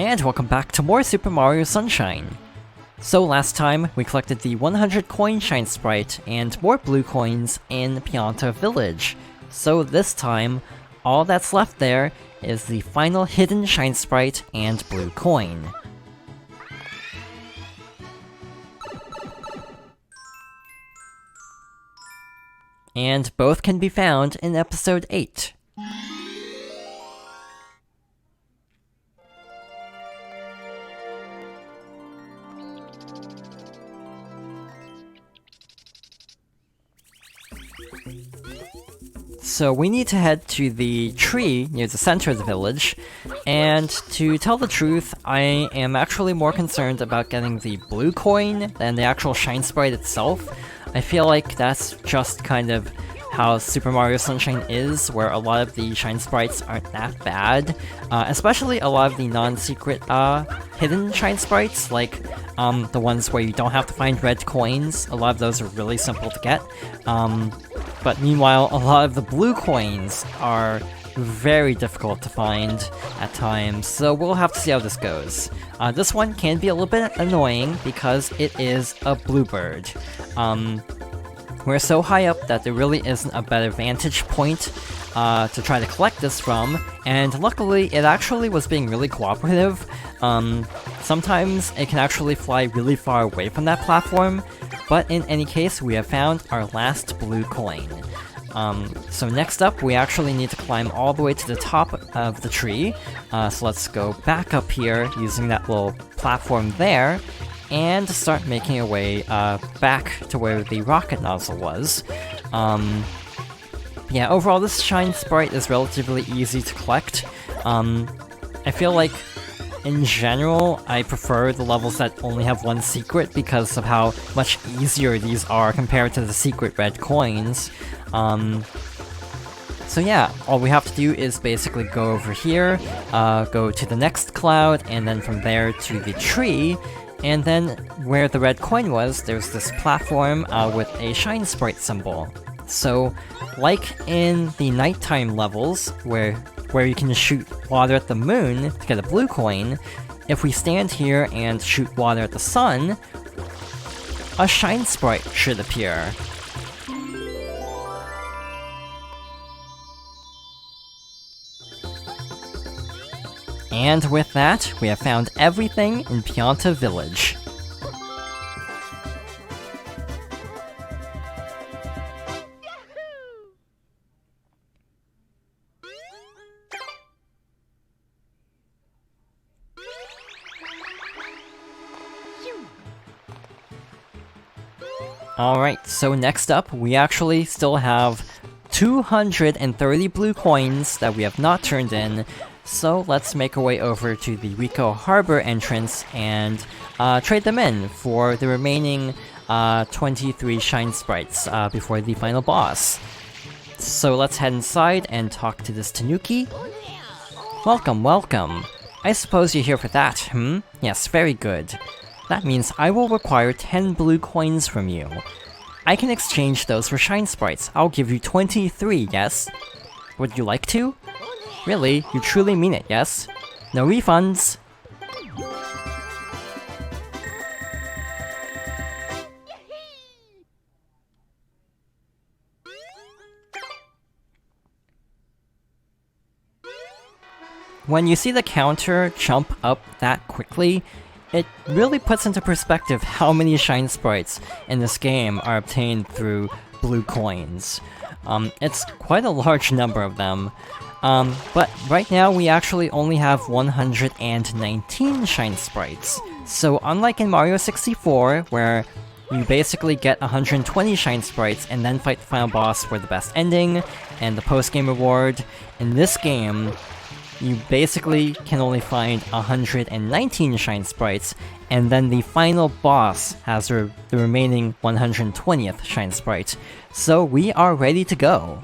And welcome back to more Super Mario Sunshine! So last time, we collected the 100 coin Shine Sprite and more blue coins in Pianta Village. So this time, all that's left there is the final hidden Shine Sprite and blue coin. And both can be found in episode 8. So we need to head to the tree near the center of the village, and to tell the truth, I am actually more concerned about getting the blue coin than the actual Shine Sprite itself. I feel like that's just kind of how Super Mario Sunshine is, where a lot of the Shine Sprites aren't that bad, especially a lot of the non-secret hidden Shine Sprites, like the ones where you don't have to find red coins. A lot of those are really simple to get. But meanwhile, a lot of the blue coins are very difficult to find at times, so we'll have to see how this goes. This one can be a little bit annoying because it is a bluebird. We're so high up that there really isn't a better vantage point to try to collect this from, and luckily it actually was being really cooperative. Sometimes it can actually fly really far away from that platform, but in any case, we have found our last blue coin. So next up, we actually need to climb all the way to the top of the tree. So let's go back up here using that little platform there, and start making our way back to where the rocket nozzle was. Yeah, overall this Shine Sprite is relatively easy to collect. I feel like, in general, I prefer the levels that only have one secret because of how much easier these are compared to the secret red coins. So yeah, all we have to do is basically go over here, go to the next cloud, and then from there to the tree, and then where the red coin was, there's this platform with a Shine Sprite symbol. So, like in the nighttime levels, where you can shoot water at the moon to get a blue coin, if we stand here and shoot water at the sun, a Shine Sprite should appear. And with that, we have found everything in Pianta Village. Alright, so next up, we actually still have 230 blue coins that we have not turned in, so let's make our way over to the Rico Harbor entrance and trade them in for the remaining 23 Shine Sprites before the final boss. So let's head inside and talk to this Tanuki. Welcome, welcome. I suppose you're here for that, hmm? Yes, very good. That means I will require 10 blue coins from you. I can exchange those for Shine Sprites. I'll give you 23, yes? Would you like to? Really? You truly mean it, yes? No refunds! When you see the counter jump up that quickly, it really puts into perspective how many Shine Sprites in this game are obtained through blue coins. It's quite a large number of them. But right now we actually only have 119 Shine Sprites. So unlike in Mario 64, where you basically get 120 Shine Sprites and then fight the final boss for the best ending and the post-game reward, in this game, you basically can only find 119 Shine Sprites, and then the final boss has the remaining 120th Shine Sprite. So we are ready to go!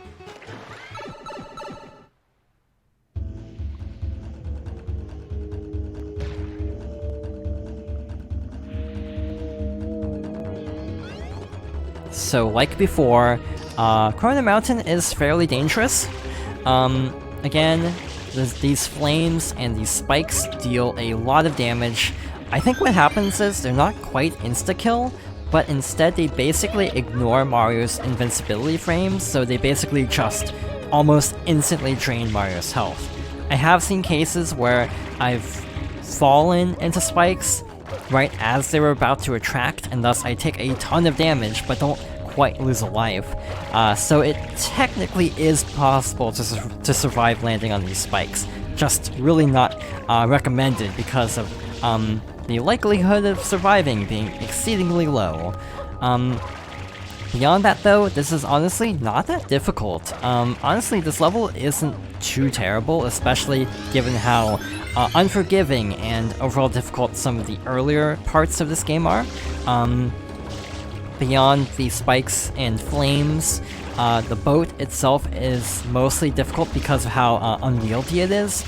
So like before, Corona Mountain is fairly dangerous. Again, these flames and these spikes deal a lot of damage. I think what happens is they're not quite insta-kill, but instead they basically ignore Mario's invincibility frames, so they basically just almost instantly drain Mario's health. I have seen cases where I've fallen into spikes right as they were about to attract, and thus I take a ton of damage but don't quite lose a life. So it technically is possible to survive landing on these spikes, just really not recommended because of the likelihood of surviving being exceedingly low. Beyond that though, this is honestly not that difficult. Honestly, this level isn't too terrible, especially given how unforgiving and overall difficult some of the earlier parts of this game are. Beyond the spikes and flames, the boat itself is mostly difficult because of how unwieldy it is.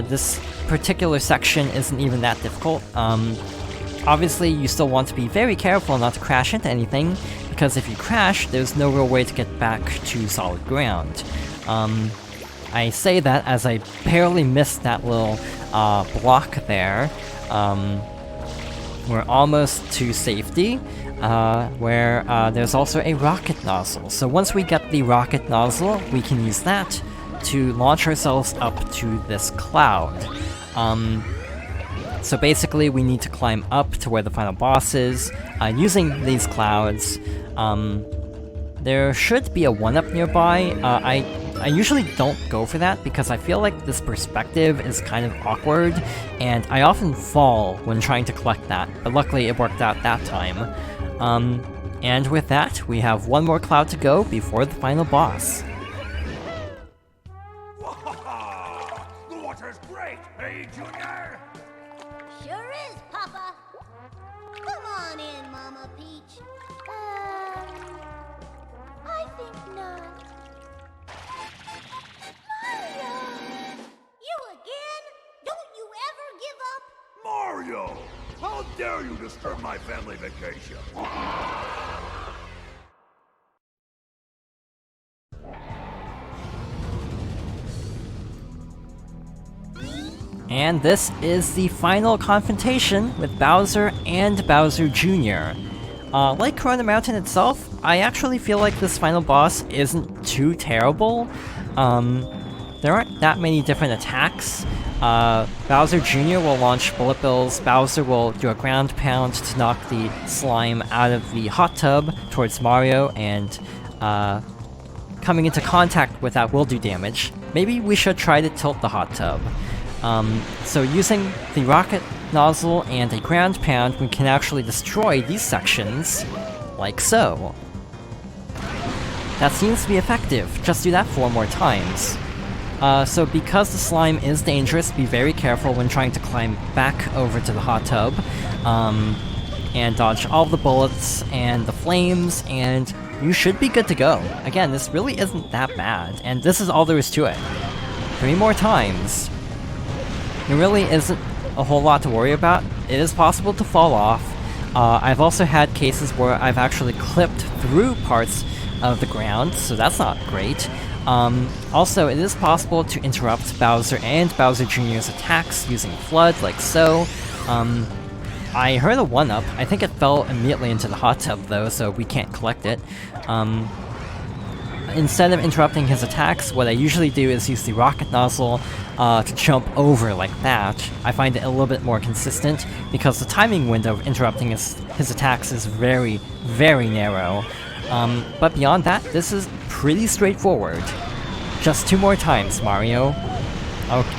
This particular section isn't even that difficult. Obviously, you still want to be very careful not to crash into anything, because if you crash, there's no real way to get back to solid ground. I say that as I barely missed that little block there. We're almost to safety, where there's also a rocket nozzle. So once we get the rocket nozzle, we can use that to launch ourselves up to this cloud. So basically, we need to climb up to where the final boss is, using these clouds. There should be a 1-up nearby. I usually don't go for that because I feel like this perspective is kind of awkward, and I often fall when trying to collect that, but luckily it worked out that time. And with that, we have one more cloud to go before the final boss. The water's great, hey, Junior? Sure is, Papa. Come on in, Mama Peach. I think not. Mario! You again? Don't you ever give up? Mario! How dare you disturb my family vacation? And this is the final confrontation with Bowser and Bowser Jr. Like Corona Mountain itself, I actually feel like this final boss isn't too terrible. There aren't that many different attacks. Bowser Jr. will launch bullet bills, Bowser will do a ground pound to knock the slime out of the hot tub towards Mario, and coming into contact with that will do damage. Maybe we should try to tilt the hot tub. So using the rocket nozzle and a ground pound, we can actually destroy these sections, like so. That seems to be effective. Just do that 4 more times. So because the slime is dangerous, be very careful when trying to climb back over to the hot tub, and dodge all the bullets and the flames, and you should be good to go. Again, this really isn't that bad, and this is all there is to it. 3 more times. There really isn't a whole lot to worry about. It is possible to fall off. I've also had cases where I've actually clipped through parts of the ground, so that's not great. Also, it is possible to interrupt Bowser and Bowser Jr.'s attacks using F.L.U.D, like so. I heard a 1-up. I think it fell immediately into the hot tub though, so we can't collect it. Instead of interrupting his attacks, what I usually do is use the rocket nozzle to jump over like that. I find it a little bit more consistent, because the timing window of interrupting his attacks is very, very narrow. But beyond that, this is pretty straightforward. Just 2 more times, Mario.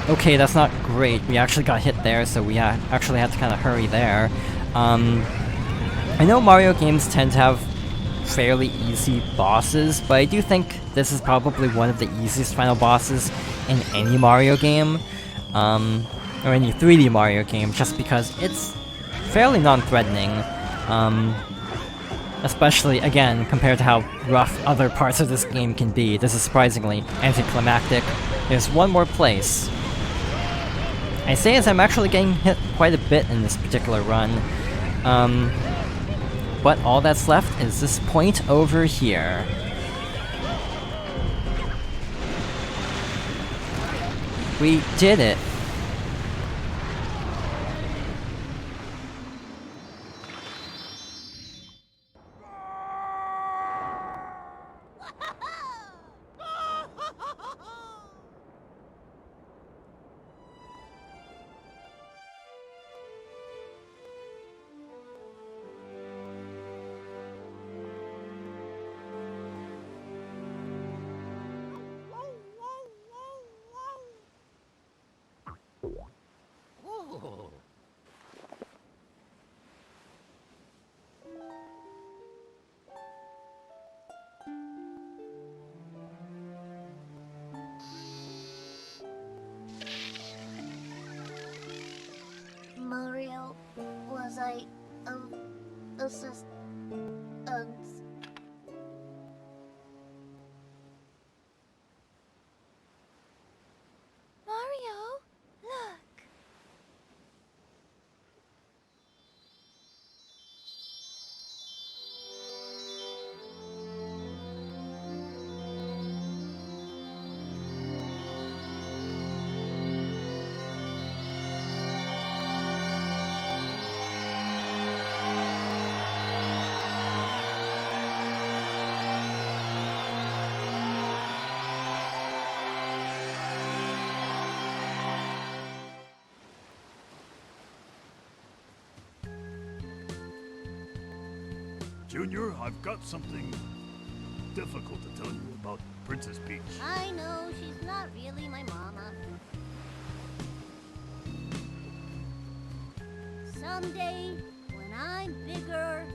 Okay, that's not great. We actually got hit there, so we actually had to kind of hurry there. I know Mario games tend to have fairly easy bosses, but I do think this is probably one of the easiest final bosses in any Mario game, or any 3D Mario game, just because it's fairly non-threatening, especially, again, compared to how rough other parts of this game can be. This is surprisingly anticlimactic. There's one more place. I say as I'm actually getting hit quite a bit in this particular run. But all that's left is this point over here. We did it! Mario, was I assist Mario, look. Junior, I've got something difficult to tell you about Princess Peach. I know she's not really my mama. Someday, when I'm bigger,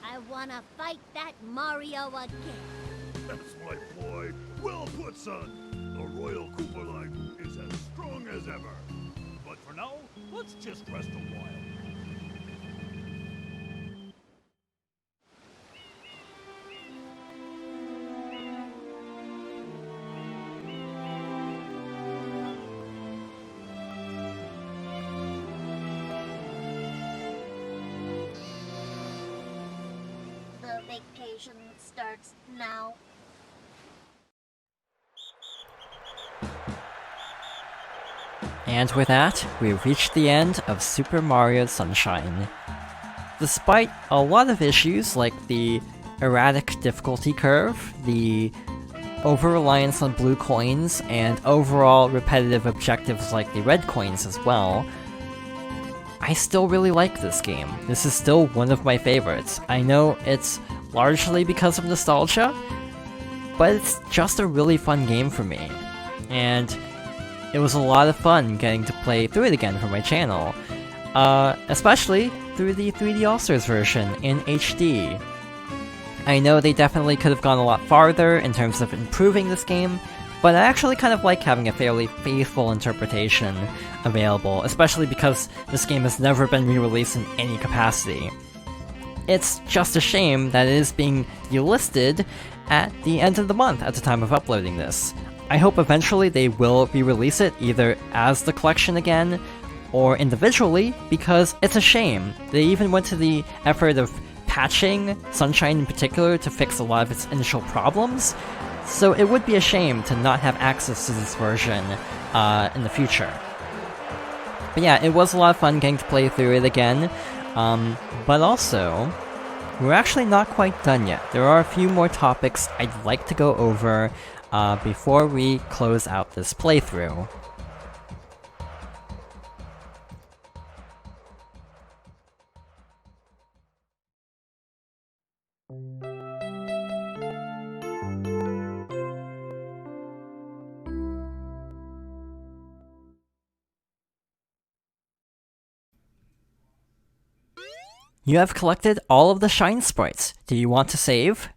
I wanna fight that Mario again. That's my boy. Well put, son. The Royal Koopa line is as strong as ever. But for now, let's just rest a while. The vacation starts now. And with that, we've reached the end of Super Mario Sunshine. Despite a lot of issues like the erratic difficulty curve, the over-reliance on blue coins, and overall repetitive objectives like the red coins as well, I still really like this game. This is still one of my favorites. I know it's largely because of nostalgia, but it's just a really fun game for me. And it was a lot of fun getting to play through it again for my channel, especially through the 3D All-Stars version in HD. I know they definitely could have gone a lot farther in terms of improving this game, but I actually kind of like having a fairly faithful interpretation available, especially because this game has never been re-released in any capacity. It's just a shame that it is being delisted at the end of the month at the time of uploading this. I hope eventually they will re-release it either as the collection again or individually, because it's a shame. They even went to the effort of patching Sunshine in particular to fix a lot of its initial problems, so it would be a shame to not have access to this version in the future. But yeah, it was a lot of fun getting to play through it again, but also, we're actually not quite done yet. There are a few more topics I'd like to go over before we close out this playthrough. You have collected all of the Shine Sprites. Do you want to save?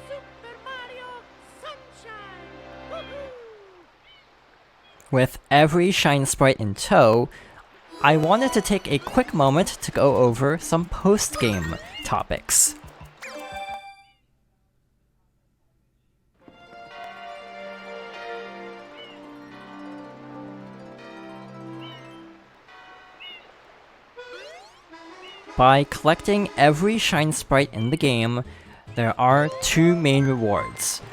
Super Mario Sunshine! Woohoo! With every Shine Sprite in tow, I wanted to take a quick moment to go over some post-game topics. by collecting every Shine Sprite in the game, there are 2 main rewards.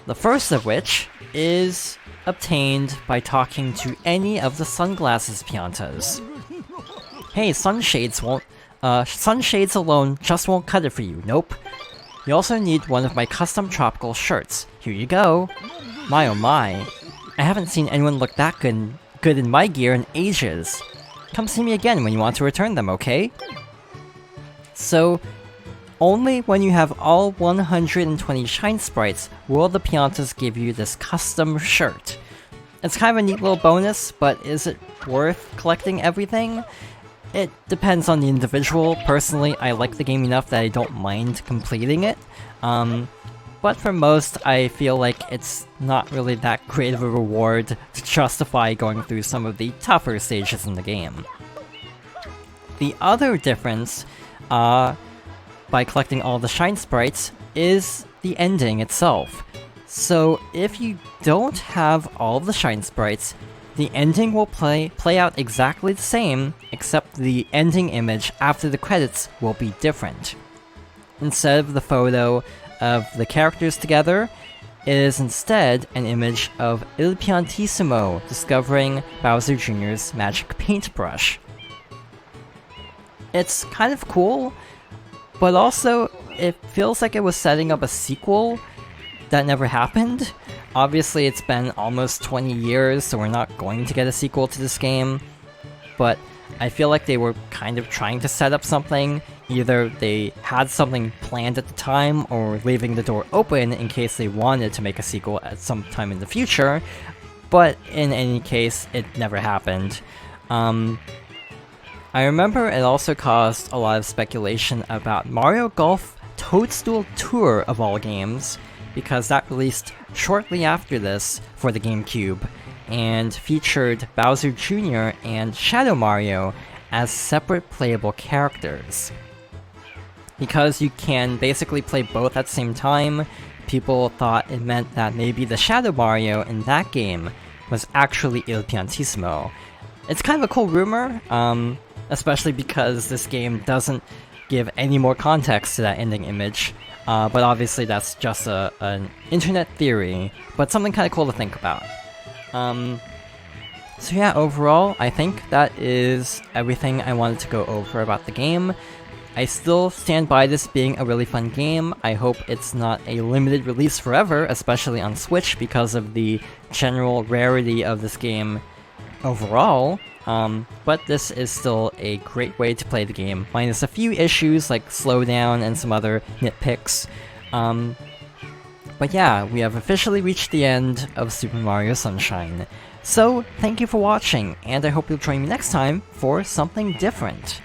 The first of which is obtained by talking to any of the sunglasses Piantas. Hey, sunshades alone just won't cut it for you, nope. You also need one of my custom tropical shirts. Here you go. My oh my. I haven't seen anyone look that good in my gear in ages. Come see me again when you want to return them, okay? So, only when you have all 120 Shine Sprites will the Piantas give you this custom shirt. It's kind of a neat little bonus, but is it worth collecting everything? It depends on the individual. Personally, I like the game enough that I don't mind completing it. But for most, I feel like it's not really that great of a reward to justify going through some of the tougher stages in the game. The other difference, by collecting all the Shine Sprites, is the ending itself. So if you don't have all of the Shine Sprites, the ending will play out exactly the same, except the ending image after the credits will be different. Instead of the photo of the characters together, it is instead an image of Il Piantissimo discovering Bowser Jr.'s magic paintbrush. It's kind of cool, but also it feels like it was setting up a sequel that never happened. Obviously it's been almost 20 years, so we're not going to get a sequel to this game, but I feel like they were kind of trying to set up something. Either they had something planned at the time, or leaving the door open in case they wanted to make a sequel at some time in the future, but in any case, it never happened. I remember it also caused a lot of speculation about Mario Golf Toadstool Tour of all games, because that released shortly after this for the GameCube, and featured Bowser Jr. and Shadow Mario as separate playable characters. Because you can basically play both at the same time, people thought it meant that maybe the Shadow Mario in that game was actually Il Piantissimo. It's kind of a cool rumor, especially because this game doesn't give any more context to that ending image, but obviously that's just an internet theory, but something kind of cool to think about. So yeah, overall, I think that is everything I wanted to go over about the game. I still stand by this being a really fun game. I hope it's not a limited release forever, especially on Switch, because of the general rarity of this game overall. But this is still a great way to play the game, minus a few issues like slowdown and some other nitpicks. But yeah, we have officially reached the end of Super Mario Sunshine. So, thank you for watching, and I hope you'll join me next time for something different.